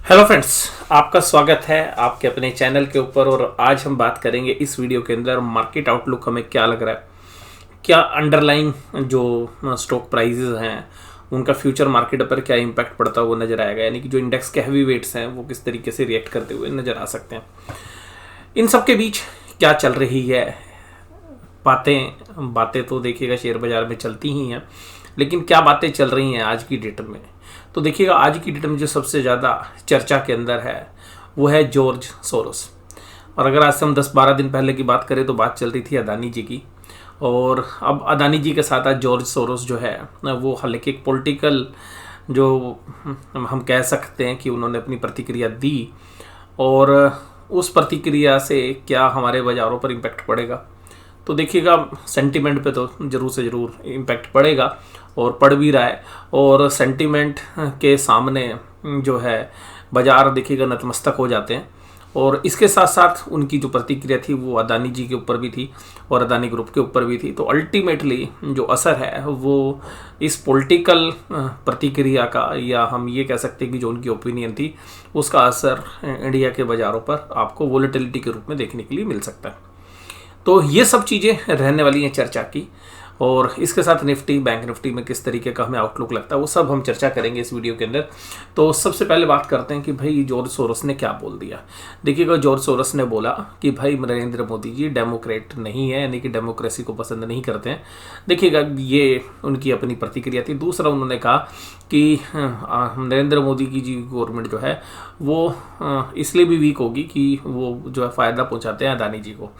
Hello friends, आपका स्वागत है आपके अपने चैनल के ऊपर। और आज हम बात करेंगे इस वीडियो के अंदर मार्केट आउटलुक हमें क्या लग रहा है, क्या अंडरलाइंग जो स्टॉक प्राइजेस हैं उनका फ्यूचर मार्केट पर क्या इम्पैक्ट पड़ता हुआ नजर आएगा, यानी कि जो इंडेक्स के हैवी वेट्स हैं वो किस तरीके से रिएक्ट करते हुए नजर आ सकते हैं। इन सब के बीच क्या चल रही है, बातें तो देखिएगा शेयर बाजार में चलती ही हैं, लेकिन क्या बातें चल रही हैं आज की डेट में। तो देखिएगा आज की डेट में जो सबसे ज़्यादा चर्चा के अंदर है वो है जॉर्ज सोरोस। और अगर आज से हम 10-12 दिन पहले की बात करें तो बात चल रही थी अदानी जी की, और अब अदानी जी के साथ आज जॉर्ज सोरोस जो है वो हालांकि एक पॉलिटिकल जो हम कह सकते हैं कि उन्होंने अपनी प्रतिक्रिया दी, और उस प्रतिक्रिया से क्या हमारे बाज़ारों पर इम्पैक्ट पड़ेगा। तो देखिएगा सेंटीमेंट पे तो ज़रूर से ज़रूर इम्पैक्ट पड़ेगा और पड़ भी रहा है। और सेंटीमेंट के सामने जो है बाज़ार देखिएगा नतमस्तक हो जाते हैं। और इसके साथ साथ उनकी जो प्रतिक्रिया थी वो अदानी जी के ऊपर भी थी और अदानी ग्रुप के ऊपर भी थी। तो अल्टीमेटली जो असर है वो इस पॉलिटिकल प्रतिक्रिया का, या हम ये कह सकते हैं कि जो उनकी ओपिनियन थी उसका असर इंडिया के बाज़ारों पर आपको वोलेटिलिटी के रूप में देखने के लिए मिल सकता है। तो ये सब चीज़ें रहने वाली हैं चर्चा की, और इसके साथ निफ्टी, बैंक निफ्टी में किस तरीके का हमें आउटलुक लगता है वो सब हम चर्चा करेंगे इस वीडियो के अंदर। तो सबसे पहले बात करते हैं कि भाई जॉर्ज सोरोस ने क्या बोल दिया। देखिएगा जॉर्ज सोरोस ने बोला कि भाई नरेंद्र मोदी जी डेमोक्रेट नहीं है, यानी कि डेमोक्रेसी को पसंद नहीं करते हैं। देखिएगा ये उनकी अपनी प्रतिक्रिया थी। दूसरा उन्होंने कहा कि नरेंद्र मोदी की जी गवर्नमेंट जो है वो इसलिए भी वीक होगी कि वो जो है फ़ायदा पहुंचाते हैं अदानी जी को,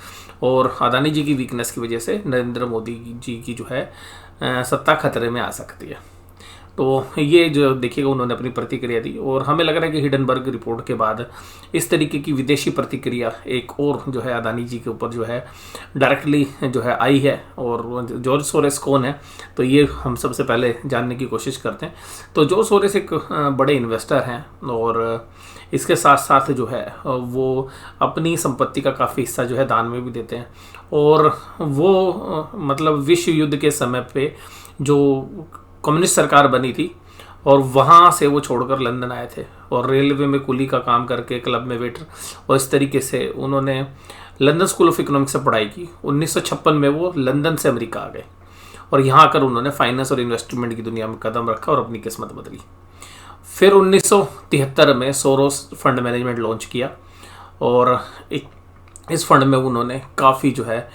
और अदानी जी की वीकनेस की वजह से नरेंद्र मोदी जी की जो है सत्ता खतरे में आ सकती है। तो ये जो देखिएगा उन्होंने अपनी प्रतिक्रिया दी, और हमें लग रहा है कि हिडनबर्ग रिपोर्ट के बाद इस तरीके की विदेशी प्रतिक्रिया एक और जो है अदानी जी के ऊपर जो है डायरेक्टली जो है आई है। और जॉर्ज सोरोस कौन है तो ये हम सबसे पहले जानने की कोशिश करते हैं। तो जॉर्ज सोरोस एक बड़े इन्वेस्टर हैं, और इसके साथ साथ जो है वो अपनी संपत्ति का काफ़ी हिस्सा जो है दान में भी देते हैं। और वो मतलब विश्व युद्ध के समय पे जो कम्युनिस्ट सरकार बनी थी और वहाँ से वो छोड़कर लंदन आए थे, और रेलवे में कुली का काम करके क्लब में वेटर, और इस तरीके से उन्होंने लंदन स्कूल ऑफ इकोनॉमिक्स से पढ़ाई की। 1956 में वो लंदन से अमेरिका आ गए, और यहाँ आकर उन्होंने फाइनेंस और इन्वेस्टमेंट की दुनिया में कदम रखा और अपनी किस्मत बदली। फिर 1973 में सोरोस फंड मैनेजमेंट लॉन्च किया, और इस फंड में उन्होंने काफ़ी जो है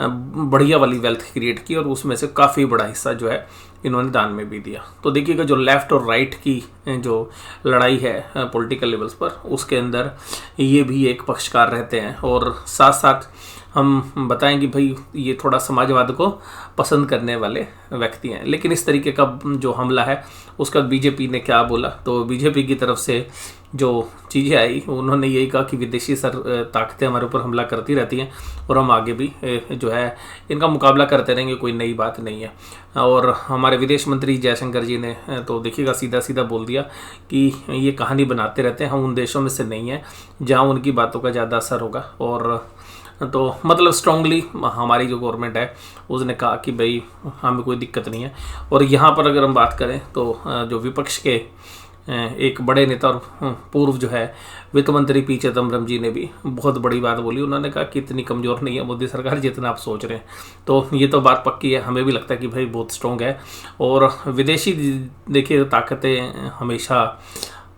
बढ़िया वाली वेल्थ क्रिएट की, और उसमें से काफ़ी बड़ा हिस्सा जो है इन्होंने दान में भी दिया। तो देखिएगा जो लेफ़्ट और राइट की जो लड़ाई है पॉलिटिकल लेवल्स पर, उसके अंदर ये भी एक पक्षकार रहते हैं। और साथ साथ हम बताएं कि भाई ये थोड़ा समाजवाद को पसंद करने वाले व्यक्ति हैं। लेकिन इस तरीके का जो हमला है उसका बीजेपी ने क्या बोला, तो बीजेपी की तरफ से जो चीज़ें आई उन्होंने यही कहा कि विदेशी ताकतें हमारे ऊपर हमला करती रहती हैं और हम आगे भी जो है इनका मुकाबला करते रहेंगे, कोई नई बात नहीं है। और हमारे विदेश मंत्री जयशंकर जी ने तो देखिएगा सीधा सीधा बोल दिया कि ये कहानी बनाते रहते हैं, हम उन देशों में से नहीं हैं जहाँ उनकी बातों का ज़्यादा असर होगा। और तो मतलब स्ट्रांगली हमारी जो गवर्नमेंट है उसने कहा कि भाई हमें कोई दिक्कत नहीं है। और यहाँ पर अगर हम बात करें तो जो विपक्ष के एक बड़े नेता और पूर्व जो है वित्त मंत्री पी चिदम्बरम जी ने भी बहुत बड़ी बात बोली। उन्होंने कहा कि इतनी कमज़ोर नहीं है मोदी सरकार जितना आप सोच रहे हैं। तो ये तो बात पक्की है, हमें भी लगता है कि भाई बहुत स्ट्रॉन्ग है। और विदेशी देखिए ताकतें हमेशा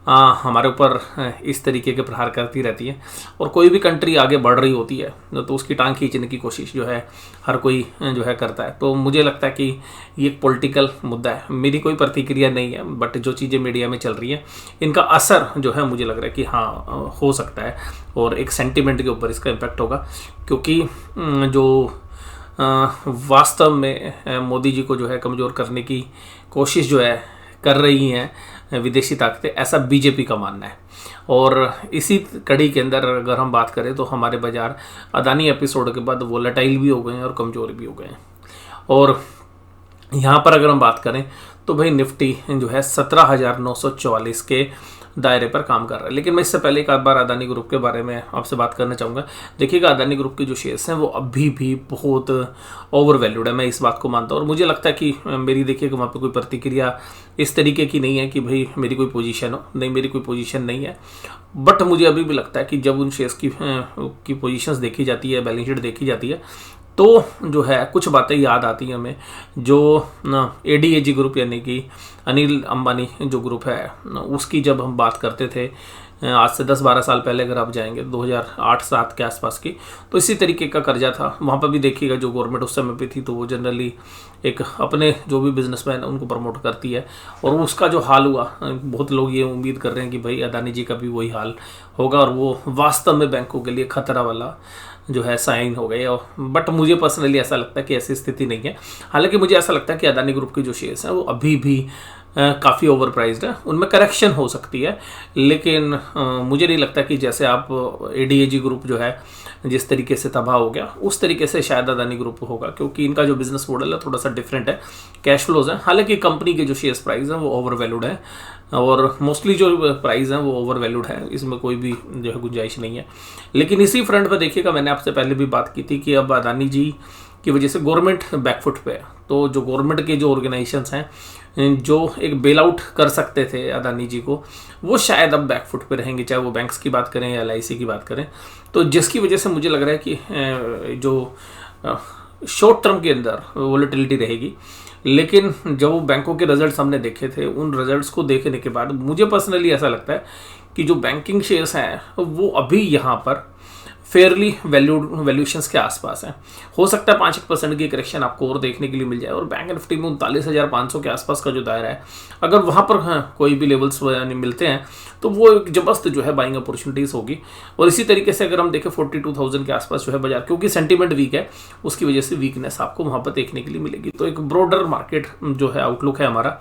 हमारे ऊपर इस तरीके के प्रहार करती रहती है, और कोई भी कंट्री आगे बढ़ रही होती है तो उसकी टांग खींचने की कोशिश जो है हर कोई जो है करता है। तो मुझे लगता है कि ये एक पॉलिटिकल मुद्दा है। मेरी कोई प्रतिक्रिया नहीं है, बट जो चीज़ें मीडिया में चल रही हैं इनका असर जो है मुझे लग रहा है कि हाँ हो सकता है, और एक सेंटिमेंट के ऊपर इसका इम्पैक्ट होगा। क्योंकि जो वास्तव में मोदी जी को जो है कमज़ोर करने की कोशिश जो है कर रही हैं विदेशी ताकतें, ऐसा बीजेपी का मानना है। और इसी कड़ी के अंदर अगर हम बात करें तो हमारे बाज़ार अदानी एपिसोड के बाद वोलेटाइल भी हो गए हैं और कमज़ोर भी हो गए हैं। और यहाँ पर अगर हम बात करें तो भाई निफ्टी जो है 17,944 के दायरे पर काम कर रहा है। लेकिन मैं इससे पहले एक बार अदानी ग्रुप के बारे में आपसे बात करना चाहूँगा। देखिएगा, अदानी ग्रुप के जो शेयर्स हैं वो अभी भी बहुत ओवर वैल्यूड है, मैं इस बात को मानता हूँ। और मुझे लगता है कि मेरी देखिएगा वहाँ पे कोई प्रतिक्रिया इस तरीके की नहीं है कि भाई मेरी कोई पोजीशन हो, नहीं मेरी कोई पोजीशन नहीं है। बट मुझे अभी भी लगता है कि जब उन शेयर्स की पोजीशंस देखी जाती है, बैलेंस शीट देखी जाती है, तो जो है कुछ बातें याद आती हैं हमें, जो ADAG ग्रुप यानी कि अनिल अंबानी जो ग्रुप है उसकी जब हम बात करते थे आज से 10-12 साल पहले, अगर आप जाएंगे 2008-7 के आसपास की, तो इसी तरीके का कर्जा था। वहाँ पर भी देखिएगा जो गवर्नमेंट उस समय पे थी तो वो जनरली एक अपने जो भी बिजनेसमैन उनको प्रमोट करती है, और उसका जो हाल हुआ, बहुत लोग ये उम्मीद कर रहे हैं कि भाई अदानी जी का भी वही हाल होगा और वो वास्तव में बैंकों के लिए खतरा वाला जो है साइन हो गए। बट मुझे पर्सनली ऐसा लगता है कि ऐसी स्थिति नहीं है। हालांकि मुझे ऐसा लगता है कि अदानी ग्रुप के जो शेयर्स हैं वो अभी भी काफ़ी ओवर प्राइस्ड है, उनमें करेक्शन हो सकती है। लेकिन मुझे नहीं लगता कि जैसे आप ADAG ग्रुप जो है जिस तरीके से तबाह हो गया उस तरीके से शायद अदानी ग्रुप होगा, क्योंकि इनका जो बिजनेस मॉडल है थोड़ा सा डिफरेंट है, कैश फ्लोज है। हालांकि कंपनी के जो शेयर्स प्राइस हैं वो ओवर वैल्यूड है, और मोस्टली जो प्राइस हैं वो ओवर वैल्यूड है, इसमें कोई भी जो है गुंजाइश नहीं है। लेकिन इसी फ्रंट पर देखिएगा, मैंने आपसे पहले भी बात की थी कि अब अदानी जी की वजह से गवर्नमेंट बैकफुट पे है। तो जो गवर्नमेंट के जो ऑर्गेनाइजेशंस हैं जो एक बेल आउट कर सकते थे अदानी जी को, वो शायद अब बैकफुट पे रहेंगे, चाहे वो बैंक्स की बात करें या LIC की बात करें। तो जिसकी वजह से मुझे लग रहा है कि जो शॉर्ट टर्म के अंदर वोलेटिलिटी रहेगी। लेकिन जब वो बैंकों के रिजल्ट्स हमने देखे थे, उन रिजल्ट्स को देखने के बाद मुझे पर्सनली ऐसा लगता है कि जो बैंकिंग शेयर्स हैं वो अभी यहाँ पर फेयरली वैल्यूएशंस के आसपास है। हो सकता है 5% की करेक्शन आपको और देखने के लिए मिल जाए, और बैंक निफ्टी में 39,500 के आसपास का जो दायरा है, अगर वहाँ पर कोई भी लेवल्स यानी मिलते हैं तो वो एक जबरदस्त जो है बाइंग अपॉर्चुनिटीज़ होगी। और इसी तरीके से अगर हम देखें 42,000 के आसपास जो है बाजार, क्योंकि सेंटीमेंट वीक है उसकी वजह से वीकनेस आपको वहाँ पर देखने के लिए मिलेगी। तो एक ब्रॉडर मार्केट जो है आउटलुक है हमारा।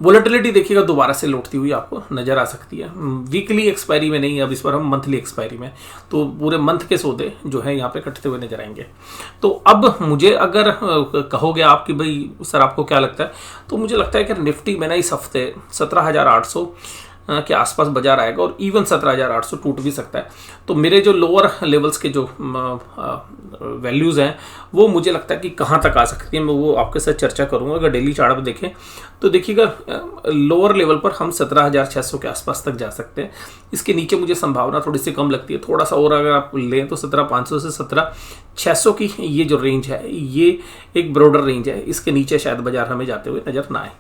वोलेटिलिटी देखिएगा दोबारा से लौटती हुई आपको नजर आ सकती है, वीकली एक्सपायरी में नहीं, अब इस बार हम मंथली एक्सपायरी में, तो पूरे मंथ के सौदे जो है यहाँ पे कटते हुए नजर आएंगे। तो अब मुझे अगर कहोगे आप कि भाई सर आपको क्या लगता है, तो मुझे लगता है कि निफ्टी में ना इस हफ्ते 17,800 के आसपास बाजार आएगा, और इवन 17,800 टूट भी सकता है। तो मेरे जो लोअर लेवल्स के जो वैल्यूज़ हैं वो मुझे लगता है कि कहाँ तक आ सकती है, मैं वो आपके साथ चर्चा करूँगा। अगर डेली चार्ट पर देखें तो देखिएगा लोअर लेवल पर हम 17,600 के आसपास तक जा सकते हैं। इसके नीचे मुझे संभावना थोड़ी सी कम लगती है, थोड़ा सा और अगर आप लें तो 17,500 से 17,600 की ये जो रेंज है ये एक ब्रॉडर रेंज है, इसके नीचे शायद बाजार हमें जाते हुए नजर ना आए।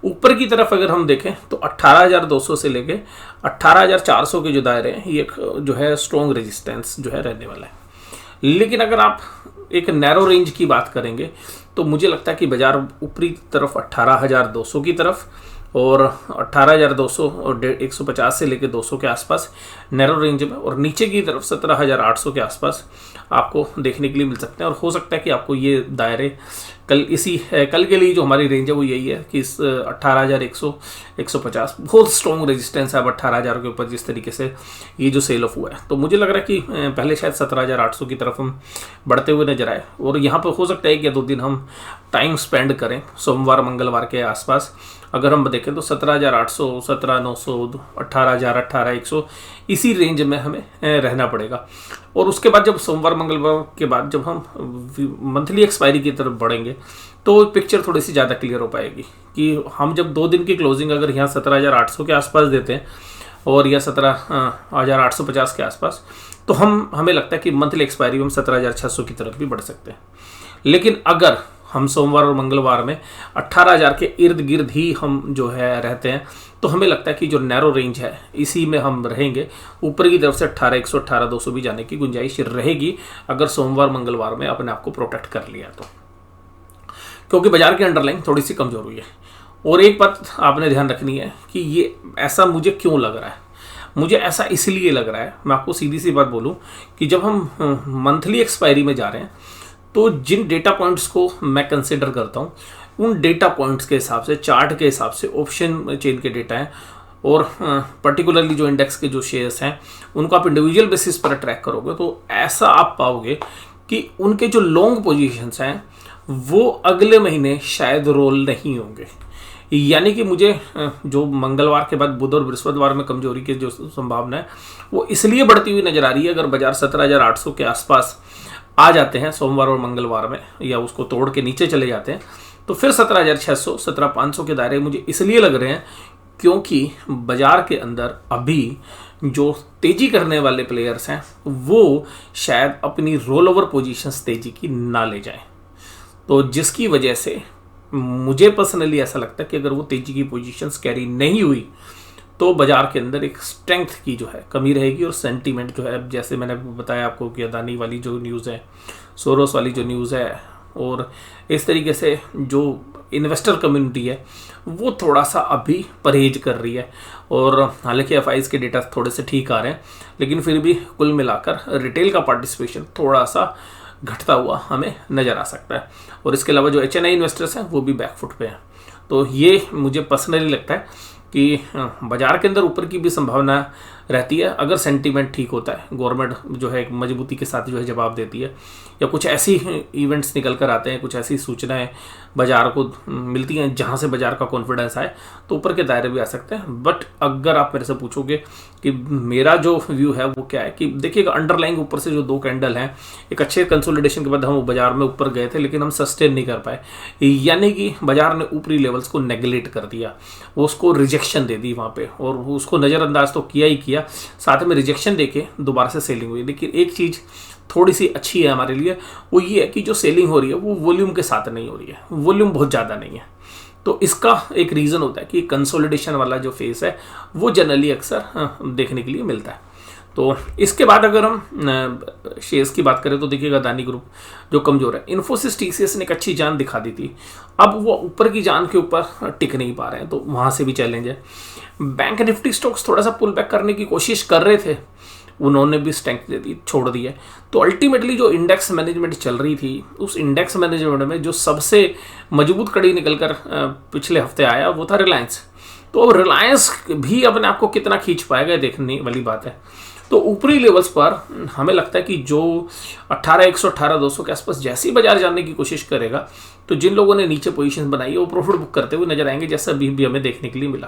ऊपर की तरफ अगर हम देखें तो 18,200 से लेके 18,400 के जो दायरे हैं ये जो है स्ट्रॉन्ग रेजिस्टेंस जो है रहने वाला है। लेकिन अगर आप एक नैरो रेंज की बात करेंगे तो मुझे लगता है कि बाजार ऊपरी तरफ 18,200 की तरफ, और 18,200 और 150 से लेकर 200 के आसपास नैरो रेंज में, और नीचे की तरफ 17,800 के आसपास आपको देखने के लिए मिल सकते हैं। और हो सकता है कि आपको ये दायरे कल के लिए जो हमारी रेंज है वो यही है कि इस 18,100 150 बहुत स्ट्रॉन्ग रेजिस्टेंस है अब 18,000 के ऊपर, जिस तरीके से ये जो सेल ऑफ हुआ है। तो मुझे लग रहा है कि पहले शायद 17,800 की तरफ हम बढ़ते हुए नजर आए, और यहाँ पर हो सकता है कि 2 दिन हम टाइम स्पेंड करें सोमवार मंगलवार के आसपास। अगर हम देखें तो 17,800 17,900 18,000 18,100 इसी रेंज में हमें रहना पड़ेगा। और उसके बाद जब सोमवार मंगलवार के बाद जब हम मंथली एक्सपायरी की तरफ बढ़ेंगे तो पिक्चर थोड़ी सी ज़्यादा क्लियर हो पाएगी कि हम जब 2 दिन की क्लोजिंग अगर यहाँ 17,800 के आसपास देते हैं और या 17,850 के आसपास, तो हमें लगता है कि मंथली एक्सपायरी में हम 17,600 की तरफ भी बढ़ सकते हैं। लेकिन अगर हम सोमवार और मंगलवार में 18,000 के इर्द गिर्द ही हम जो है रहते हैं, तो हमें लगता है कि जो नैरो रेंज है इसी में हम रहेंगे। ऊपर की तरफ से 18,100 18,200 भी जाने की गुंजाइश रहेगी अगर सोमवार मंगलवार में अपने आप को प्रोटेक्ट कर लिया तो, क्योंकि बाजार की अंडरलाइन थोड़ी सी कमजोर हुई है। और एक बात आपने ध्यान रखनी है कि ये ऐसा मुझे क्यों लग रहा है, मुझे ऐसा इसलिए लग रहा है, मैं आपको सीधी सी बात बोलूं कि जब हम मंथली एक्सपायरी में जा रहे हैं तो जिन डेटा पॉइंट्स को मैं कंसिडर करता हूं उन डेटा पॉइंट्स के हिसाब से, चार्ट के हिसाब से, ऑप्शन चेन के डेटा हैं, और पर्टिकुलरली जो इंडेक्स के जो शेयर्स हैं उनको आप इंडिविजुअल बेसिस पर ट्रैक करोगे तो ऐसा आप पाओगे कि उनके जो लॉन्ग पोजीशंस हैं वो अगले महीने शायद रोल नहीं होंगे। यानी कि मुझे जो मंगलवार के बाद बुध और बृहस्पतिवार में कमजोरी की जो संभावना है वो इसलिए बढ़ती हुई नजर आ रही है। अगर बाजार 17,800 के आसपास आ जाते हैं सोमवार और मंगलवार में, या उसको तोड़ के नीचे चले जाते हैं, तो फिर 17,600 17,500 के दायरे मुझे इसलिए लग रहे हैं क्योंकि बाजार के अंदर अभी जो तेजी करने वाले प्लेयर्स हैं वो शायद अपनी रोल ओवर पोजीशंस तेजी की ना ले जाएं। तो जिसकी वजह से मुझे पर्सनली ऐसा लगता है कि अगर वो तेजी की पोजीशंस कैरी नहीं हुई तो बाजार के अंदर एक स्ट्रेंथ की जो है कमी रहेगी, और सेंटीमेंट जो है, जैसे मैंने बताया आपको कि अदानी वाली जो न्यूज़ है, सोरोस वाली जो न्यूज़ है, और इस तरीके से जो इन्वेस्टर कम्युनिटी है वो थोड़ा सा अभी परहेज कर रही है। और हालांकि एफआईज के डेटा थोड़े से ठीक आ रहे हैं, लेकिन फिर भी कुल मिलाकर रिटेल का पार्टिसिपेशन थोड़ा सा घटता हुआ हमें नज़र आ सकता है। और इसके अलावा जो एचएनआई इन्वेस्टर्स हैं वो भी बैकफुट पे हैं। तो ये मुझे पर्सनली लगता है कि बाजार के अंदर ऊपर की भी संभावना रहती है अगर सेंटीमेंट ठीक होता है, गवर्नमेंट जो है एक मजबूती के साथ जो है जवाब देती है, या कुछ ऐसी इवेंट्स निकल कर आते हैं, कुछ ऐसी सूचनाएं बाजार को मिलती हैं जहां से बाजार का कॉन्फिडेंस आए, तो ऊपर के दायरे भी आ सकते हैं। बट अगर आप मेरे से पूछोगे कि मेरा जो व्यू है वो क्या है, कि देखिएगा अंडरलाइंग ऊपर से जो 2 कैंडल हैं, एक अच्छे कंसोलिडेशन के बाद हम बाजार में ऊपर गए थे लेकिन हम सस्टेन नहीं कर पाए, यानी कि बाजार ने ऊपरी लेवल्स को नेगलेक्ट कर दिया, वो उसको रिजेक्शन दे दी वहाँ पे, और उसको नज़रअंदाज तो किया ही किया, साथ में रिजेक्शन देके दोबारा से सेलिंग हुई। लेकिन एक चीज़ थोड़ी सी अच्छी है हमारे लिए, वो ये है कि जो सेलिंग हो रही है वो वॉल्यूम के साथ नहीं हो रही है, वॉल्यूम बहुत ज़्यादा नहीं है। तो इसका एक रीज़न होता है कि कंसोलिडेशन वाला जो फेस है वो जनरली अक्सर देखने के लिए मिलता है। तो इसके बाद अगर हम शेयर्स की बात करें तो देखिएगा अदानी ग्रुप जो कमज़ोर है, इन्फोसिस टीसीएस ने एक अच्छी जान दिखा दी थी, अब वो ऊपर की जान के ऊपर टिक नहीं पा रहे हैं, तो वहाँ से भी चैलेंज है। बैंक निफ्टी स्टॉक्स थोड़ा सा पुल बैक करने की कोशिश कर रहे थे, उन्होंने भी स्ट्रेंथ दे दी, छोड़ दिया। तो अल्टीमेटली जो इंडेक्स मैनेजमेंट चल रही थी, उस इंडेक्स मैनेजमेंट में जो सबसे मजबूत कड़ी निकलकर पिछले हफ्ते आया वो था रिलायंस। तो अब रिलायंस भी अपने आप को कितना खींच पाएगा देखने वाली बात है। तो ऊपरी लेवल्स पर हमें लगता है कि जो 18,100 18,200 के आसपास जैसे ही बाजार जाने की कोशिश करेगा, तो जिन लोगों ने नीचे पोजीशन बनाई है वो प्रॉफिट बुक करते हुए नजर आएंगे, जैसा अभी भी हमें देखने के लिए मिला।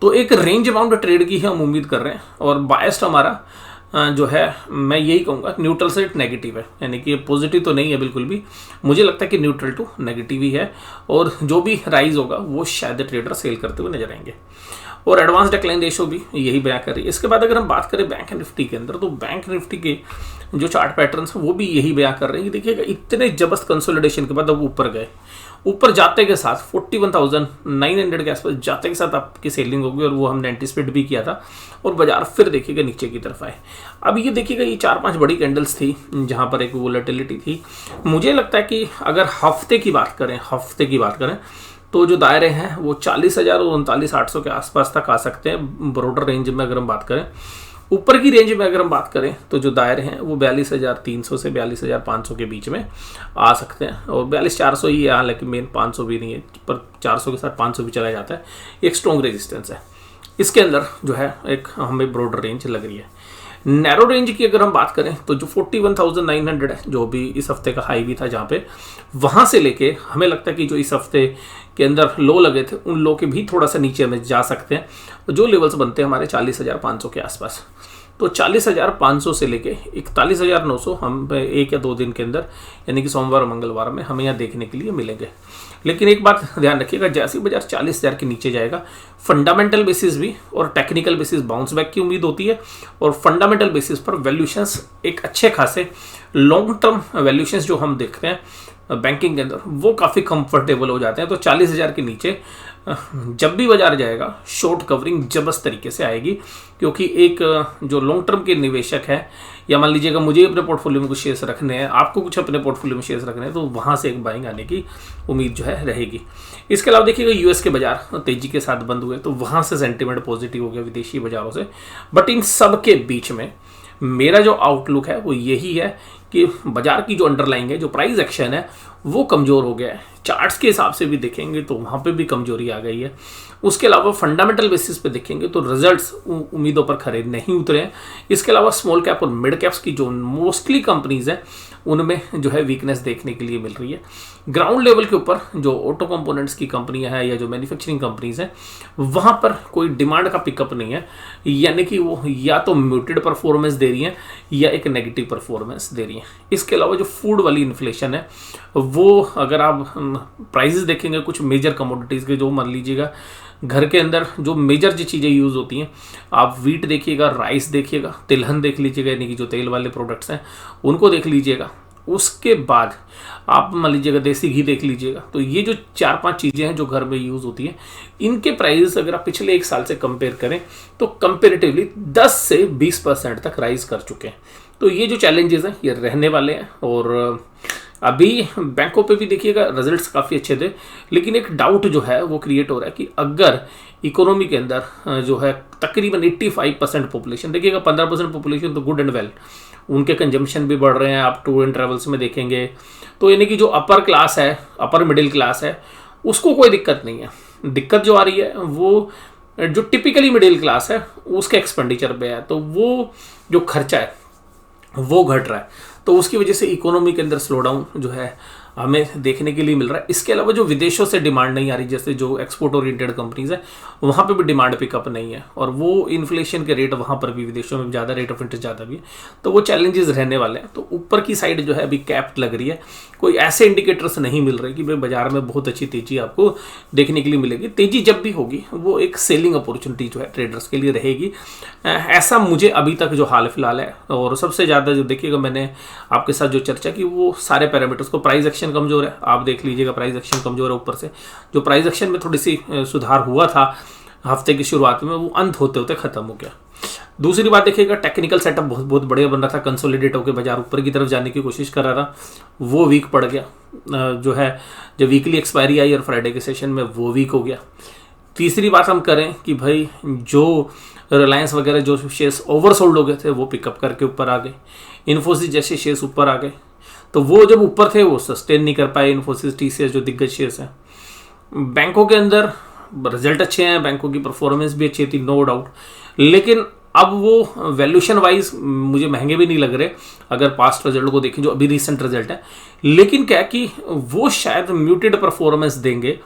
तो एक रेंज अमाउंट ट्रेड की हम उम्मीद कर रहे हैं, और बायस्ड हमारा जो है मैं यही कहूँगा न्यूट्रल से नेगेटिव है, यानी कि पॉजिटिव तो नहीं है बिल्कुल भी, मुझे लगता है कि न्यूट्रल टू नेगेटिव ही है, और जो भी राइज होगा वो शायद ट्रेडर सेल करते हुए नजर आएंगे, और एडवांस डिक्लाइन रेशो भी यही बयां कर रही है। इसके बाद अगर हम बात करें बैंक निफ्टी के अंदर, तो बैंक निफ्टी के जो चार्ट पैटर्न्स हैं वो भी यही बयां कर रहे हैं कि देखिएगा इतने जबरदस्त कंसोलिडेशन के बाद अब ऊपर गए, ऊपर जाते के साथ 41,900 के आसपास जाते के साथ आपकी सेलिंग होगी, और वो हमने एंटिसिपेट भी किया था, और बाजार फिर देखिएगा नीचे की तरफ आए। अब ये देखिएगा ये 4-5 बड़ी कैंडल्स थी जहां पर एक वोलेटिलिटी थी। मुझे लगता है कि अगर हफ्ते की बात करें तो जो दायरे हैं वो 40,000 और 39,800 के आसपास तक आ सकते हैं ब्रॉडर रेंज में अगर हम बात करें। ऊपर की रेंज में अगर हम बात करें तो जो दायरे हैं वो 42,300 से 42,500 के बीच में आ सकते हैं, और 42,400 ही है, हालांकि मेन 500 भी नहीं है, पर 400 के साथ 500 भी चला जाता है। एक स्ट्रॉन्ग रेजिस्टेंस है, इसके अंदर जो है एक हमें ब्रॉडर रेंज लग रही है। नैरो रेंज की अगर हम बात करें तो जो 41,900 है, जो भी इस हफ्ते का हाई भी था, जहाँ पे वहाँ से लेके हमें लगता है कि जो इस हफ्ते के अंदर लो लगे थे उन लो के भी थोड़ा सा नीचे में जा सकते हैं। जो लेवल्स बनते हैं हमारे 40,500 के आसपास, तो 40,500 से लेके 41,900 हम 1 या 2 दिन के अंदर, यानी कि सोमवार और मंगलवार में हमें यहाँ देखने के लिए मिलेंगे। लेकिन एक बात ध्यान रखिएगा, जैसे ही बाजार 40,000 के नीचे जाएगा, फंडामेंटल बेसिस भी और टेक्निकल बेसिस बाउंस बैक की उम्मीद होती है, और फंडामेंटल बेसिस पर वैल्यूशंस एक अच्छे खासे लॉन्ग टर्म वैल्यूशंस जो हम देख रहे हैं बैंकिंग के अंदर वो काफ़ी कंफर्टेबल हो जाते हैं। तो 40,000 के नीचे जब भी बाजार जाएगा शॉर्ट कवरिंग जबरदस्त तरीके से आएगी, क्योंकि एक जो लॉन्ग टर्म के निवेशक है, या मान लीजिएगा मुझे अपने पोर्टफोलियो में कुछ शेयर्स रखने हैं, आपको कुछ अपने पोर्टफोलियो में शेयर्स रखने हैं, तो वहाँ से एक बाइंग आने की उम्मीद जो है रहेगी। इसके अलावा देखिएगा यूएस के बाजार तेजी के साथ बंद हुए, तो वहाँ से सेंटिमेंट पॉजिटिव हो गया विदेशी बाजारों से। बट इन सब के बीच में मेरा जो आउटलुक है वो यही है कि बाजार की जो अंडरलाइंग है, जो प्राइस एक्शन है, वो कमज़ोर हो गया है। चार्ट्स के हिसाब से भी देखेंगे तो वहाँ पे भी कमजोरी आ गई है। उसके अलावा फंडामेंटल बेसिस पे देखेंगे तो रिजल्ट्स उम्मीदों पर खरे नहीं उतरे हैं। इसके अलावा स्मॉल कैप और मिड कैप्स की जो मोस्टली कंपनीज हैं उनमें जो है वीकनेस देखने के लिए मिल रही है। ग्राउंड लेवल के ऊपर जो ऑटो कंपोनेंट्स की कंपनियां हैं या जो मैन्युफैक्चरिंग कंपनीज हैं वहाँ पर कोई डिमांड का पिकअप नहीं है, यानी कि वो या तो म्यूटेड परफॉर्मेंस दे रही हैं या एक नेगेटिव परफॉर्मेंस दे रही हैं। इसके अलावा जो फूड वाली इन्फ्लेशन है वो अगर आप प्राइसेस देखेंगे कुछ मेजर कमोडिटीज़ के, जो मान लीजिएगा घर के अंदर जो मेजर जो चीज़ें यूज़ होती हैं, आप वीट देखिएगा, राइस देखिएगा, तिलहन देख लीजिएगा, यानी कि जो तेल वाले प्रोडक्ट्स हैं उनको देख लीजिएगा। उसके बाद आप मान लीजिएगा देसी घी देख लीजिएगा। तो ये जो 4-5 चीज़ें हैं जो घर में यूज़ होती हैं, इनके प्राइस अगर आप पिछले 1 साल से कंपेयर करें तो कंपेरेटिवली 10 से 20% तक राइज कर चुके हैं। तो ये जो चैलेंजेस हैं ये रहने वाले हैं। और अभी बैंकों पे भी देखिएगा रिजल्ट्स काफ़ी अच्छे थे, लेकिन एक डाउट जो है वो क्रिएट हो रहा है कि अगर इकोनॉमी के अंदर जो है तकरीबन 85% पॉपुलेशन, देखिएगा 15% पॉपुलेशन तो गुड एंड वेल, उनके कंजम्पशन भी बढ़ रहे हैं। आप टूर एंड ट्रेवल्स में देखेंगे तो यानी कि जो अपर क्लास है, अपर मिडिल क्लास है, उसको कोई दिक्कत नहीं है। दिक्कत जो आ रही है वो जो टिपिकली मिडिल क्लास है उसके एक्सपेंडिचर पे है। तो वो जो खर्चा है वो घट रहा है, तो उसकी वजह से इकोनॉमी के अंदर स्लो डाउन जो है हमें देखने के लिए मिल रहा है। इसके अलावा जो विदेशों से डिमांड नहीं आ रही, जैसे जो एक्सपोर्ट ओरिएंटेड कंपनीज है वहाँ पे भी डिमांड पिकअप नहीं है, और वो इन्फ्लेशन के रेट वहाँ पर भी विदेशों में ज़्यादा, रेट ऑफ इंटरेस्ट ज़्यादा भी है, तो वो चैलेंजेस रहने वाले हैं। तो ऊपर की साइड जो है अभी कैप्ड लग रही है, कोई ऐसे इंडिकेटर्स नहीं मिल रहे कि भाई बाजार में बहुत अच्छी तेजी आपको देखने के लिए मिलेगी। तेजी जब भी होगी वो एक सेलिंग अपॉर्चुनिटी जो है ट्रेडर्स के लिए रहेगी, ऐसा मुझे अभी तक जो हाल फिलहाल है। और सबसे ज़्यादा जो देखिएगा मैंने आपके साथ जो चर्चा की वो सारे पैरामीटर्स को, प्राइस एक्शन कमजोर है, आप देख लीजिएगा प्राइस एक्शन कमजोर है। ऊपर से जो प्राइस एक्शन में थोड़ी सी सुधार हुआ था हफ्ते की शुरुआत में, वो अंत होते होते खत्म हो गया। दूसरी बात देखिएगा टेक्निकल सेटअप बहुत बहुत बढ़िया बन रहा था, कंसोलिडेट होकर बाजार ऊपर की तरफ जाने की कोशिश कर रहा था, वो वीक पड़ गया। जो है जब वीकली एक्सपायरी आई और फ्राइडे के सेशन में वो वीक हो गया। तीसरी बात हम करें कि भाई जो रिलायंस वगैरह जो शेयर्स ओवरसोल्ड हो गए थे वो पिकअप करके ऊपर आ गए, इन्फोसिस जैसे शेयर्स ऊपर आ गए। तो वो जब ऊपर थे वो सस्टेन नहीं कर पाए, इन्फोसिस, टीसीएस जो दिग्गज शेयर्स हैं। बैंकों के अंदर रिजल्ट अच्छे हैं, बैंकों की परफॉर्मेंस भी अच्छी थी नो डाउट, लेकिन अब वो वैल्यूशन वाइज मुझे महंगे भी नहीं लग रहे अगर पास्ट रिजल्ट को देखें, जो अभी रिसेंट रिजल्ट है। लेकिन क्या कि वो शायद म्यूटेड परफॉर्मेंस देंगे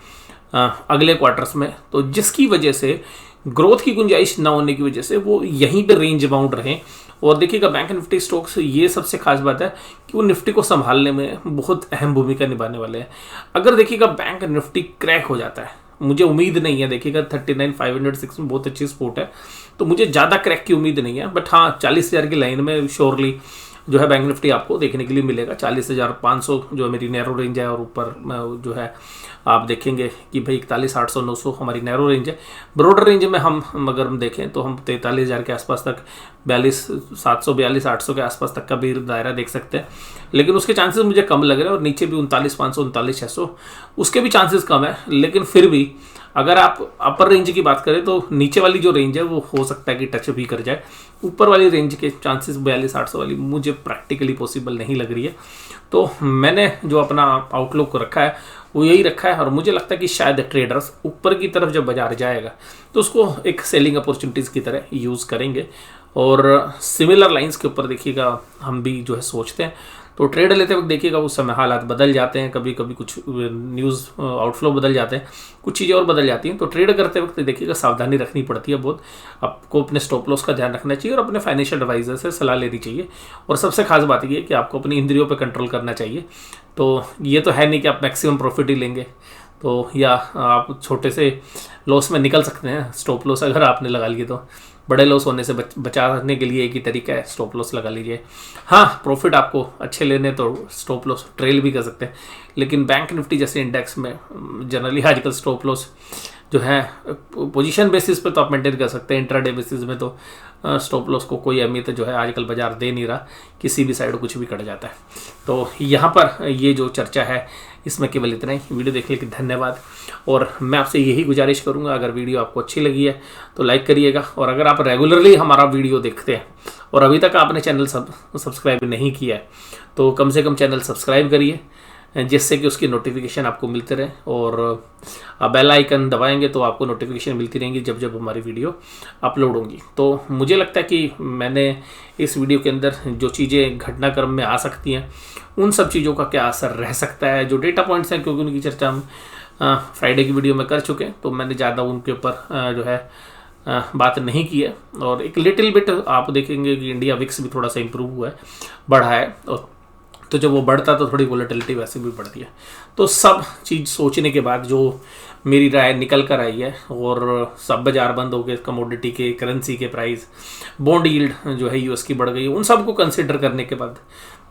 अगले क्वार्टर्स में, तो जिसकी वजह से ग्रोथ की गुंजाइश ना होने की वजह से वो यहीं पे रेंज बाउंड रहे। और देखिएगा बैंक निफ्टी स्टॉक्स, ये सबसे खास बात है कि वो निफ्टी को संभालने में बहुत अहम भूमिका निभाने वाले हैं। अगर देखिएगा बैंक निफ्टी क्रैक हो जाता है, मुझे उम्मीद नहीं है, देखिएगा 39,506 में बहुत अच्छी सपोर्ट है, तो मुझे ज़्यादा क्रैक की उम्मीद नहीं है। बट हाँ 40,000 की लाइन में श्योरली जो है बैंक निफ्टी आपको देखने के लिए मिलेगा। 40,500 जो है मेरी नैरो रेंज है, और ऊपर जो है आप देखेंगे कि भाई 41,800 900 हमारी नैरो रेंज है। ब्रॉडर रेंज में हम अगर हम देखें तो हम 43,000 के आसपास तक, 42,700 42,800 के आसपास तक का भी दायरा देख सकते हैं, लेकिन उसके चांसेस मुझे कम लग रहे हैं। और नीचे भी 39,500 39,600 उसके भी चांसेस कम है। लेकिन फिर भी अगर आप अपर रेंज की बात करें तो नीचे वाली जो रेंज है वो हो सकता है कि टच भी कर जाए, ऊपर वाली रेंज के चांसेस 42,800 वाली मुझे प्रैक्टिकली पॉसिबल नहीं लग रही है। तो मैंने जो अपना आउटलुक रखा है वो यही रखा है, और मुझे लगता है कि शायद ट्रेडर्स ऊपर की तरफ जब बाजार जाएगा तो उसको एक सेलिंग अपॉर्चुनिटीज़ की तरह यूज़ करेंगे। और सिमिलर लाइंस के ऊपर देखिएगा हम भी जो है सोचते हैं, तो ट्रेड लेते वक्त देखिएगा उस समय हालात बदल जाते हैं, कभी कभी कुछ न्यूज़ आउटफ्लो बदल जाते हैं, कुछ चीज़ें और बदल जाती हैं। तो ट्रेड करते वक्त देखिएगा सावधानी रखनी पड़ती है बहुत, आपको अपने स्टॉप लॉस का ध्यान रखना चाहिए और अपने फाइनेंशियल एडवाइजर से सलाह लेनी चाहिए। और सबसे खास बात ये है कि आपको अपनी इंद्रियों पर कंट्रोल करना चाहिए। तो ये तो है नहीं कि आप मैक्सिमम प्रॉफिट ही लेंगे, तो या आप छोटे से लॉस में निकल सकते हैं। स्टॉप लॉस अगर आपने लगा लिए तो बड़े लॉस होने से बचाने के लिए एक ही तरीका है, स्टॉप लॉस लगा लीजिए। हाँ प्रॉफिट आपको अच्छे लेने तो स्टॉप लॉस ट्रेल भी कर सकते हैं, लेकिन बैंक निफ्टी जैसे इंडेक्स में जनरली आजकल स्टॉप लॉस जो है पोजीशन बेसिस पे तो आप मेंटेन कर सकते हैं, इंट्राडे बेसिस में तो स्टॉप लॉस को कोई अहमियत जो है आजकल बाजार दे नहीं रहा, किसी भी साइड कुछ भी कट जाता है। तो यहाँ पर ये जो चर्चा है इसमें केवल इतना ही। वीडियो देखने के लिए धन्यवाद, और मैं आपसे यही गुजारिश करूँगा अगर वीडियो आपको अच्छी लगी है तो लाइक करिएगा, और अगर आप रेगुलरली हमारा वीडियो देखते हैं और अभी तक आपने चैनल सब्सक्राइब नहीं किया है तो कम से कम चैनल सब्सक्राइब करिए, जिससे कि उसकी नोटिफिकेशन आपको मिलते रहे, और बेल आइकन दबाएंगे तो आपको नोटिफिकेशन मिलती रहेंगी जब जब हमारी वीडियो अपलोड होंगी। तो मुझे लगता है कि मैंने इस वीडियो के अंदर जो चीज़ें घटनाक्रम में आ सकती हैं उन सब चीज़ों का क्या असर रह सकता है, जो डेटा पॉइंट्स हैं, क्योंकि उनकी चर्चा हम फ्राइडे की वीडियो में कर चुके हैं, तो मैंने ज़्यादा उनके ऊपर जो है बात नहीं की है। और एक लिटिल बिट आप देखेंगे कि इंडिया विक्स भी थोड़ा सा इम्प्रूव हुआ है, बढ़ा है, और तो जब वो बढ़ता तो थोड़ी वोलेटिलिटी वैसे भी बढ़ती है। तो सब चीज़ सोचने के बाद जो मेरी राय निकल कर आई है, और सब बाजार बंद हो गए, कमोडिटी के, करेंसी के प्राइस, बॉन्ड यील्ड जो है यूएस की बढ़ गई, उन सबको कंसिडर करने के बाद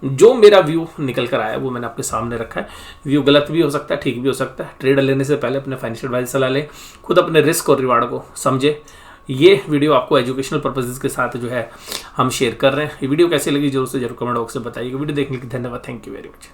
जो मेरा व्यू निकल कर आया वो मैंने आपके सामने रखा है। व्यू गलत भी हो सकता है, ठीक भी हो सकता है। ट्रेड लेने से पहले अपने फाइनेंशियल एडवाइजर सलाह लें, खुद अपने रिस्क और रिवार्ड को समझे। ये वीडियो आपको एजुकेशनल पर्पसेस के साथ जो है हम शेयर कर रहे हैं। ये वीडियो कैसी लगी जरूर से जरूर कमेंट बॉक्स में बताइएगा। वीडियो देखने के लिए धन्यवाद। Thank you very much.